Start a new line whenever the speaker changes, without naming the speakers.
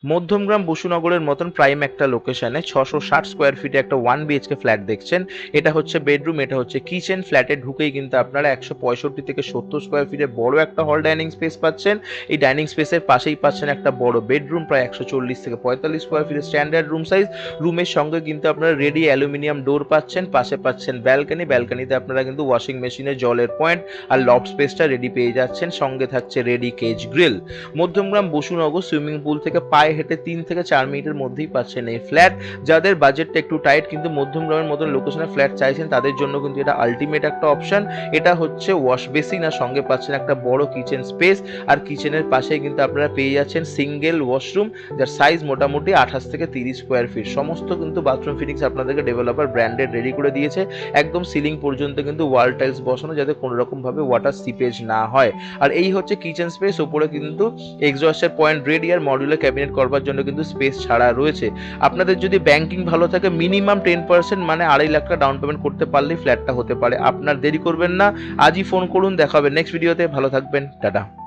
মধ্যমগ্রাম বসুনগরের মতন প্রাইম একটা লোকেশনে 660 স্কোয়ার ফিটে একটা 1 BHK ফ্ল্যাট দেখছেন। এটা হচ্ছে বেডরুম, এটা হচ্ছে কিচেন। ফ্ল্যাটে ঢুকেই কিন্তু আপনারা 165 থেকে 70 স্কোয়ার ফিটে বড় একটা হল ডাইনিং স্পেস পাচ্ছেন। এই ডাইনিং স্পেসের পাশেই পাচ্ছেন একটা বড় বেডরুম, প্রায় 140 থেকে 45 স্কোয়ার ফিটের স্ট্যান্ডার্ড রুম সাইজ। রুমের সঙ্গে কিন্তু আপনারা রেডি অ্যালুমিনিয়াম ডোর পাচ্ছেন। পাশে পাচ্ছেন ব্যালকনি, ব্যালকনিতে আপনারা কিন্তু ওয়াশিং মেশিনের জলের পয়েন্ট আর লফট স্পেসটা রেডি পেয়ে যাচ্ছেন। সঙ্গে থাকছে ready cage grill. Madhyamgram Basunagar swimming pool থেকে পায়ে হেঁটে 3 থেকে 4 মিনিটের মধ্যেই পাচ্ছেন এই ফ্ল্যাট। যাদের বাজেটটা একটু টাইট কিন্তু মধ্যমগ্রামের মতন লোকেশনে ফ্ল্যাট চাইছেন, তাদের জন্য কিন্তু এটা আলটিমেট একটা অপশন। এটা হচ্ছে ওয়াশ বেসিন আর সঙ্গে পাচ্ছেন একটা বড় কিচেন স্পেস। আর কিচেনের পাশেই কিন্তু আপনারা পেয়ে যাচ্ছেন সিঙ্গেল ওয়াশরুম, যার সাইজ মোটামুটি 28 থেকে 30 স্কোয়ার ফিট। সমস্ত কিন্তু বাথরুম ফিটিংস আপনাদেরকে ডেভেলপার ব্র্যান্ডেড রেডি করে দিয়েছে। একদম সিলিং পর্যন্ত কিন্তু ওয়াল টাইলস বসানো, যাতে কোনো রকম ভাবে ওয়াটার সিপেজ না হয়। আর এই হচ্ছে কিচেন স্পেস। উপরে কিন্তু এক্সস্টের পয়েন্ট রেডি আর মডিউলার ক্যাবিনেট করবার জন্য কিন্তু স্পেস ছাড়া রয়েছে। আপনাদের যদি ব্যাংকিং ভালো থাকে, মিনিমাম 10% মানে 2.5 লাখ টাকা ডাউন পেমেন্ট করতে পারলেই ফ্ল্যাটটা হতে পারে আপনার। দেরি করবেন না, আজই ফোন করুন। দেখা হবে নেক্সট ভিডিওতে। ভালো থাকবেন, টাটা।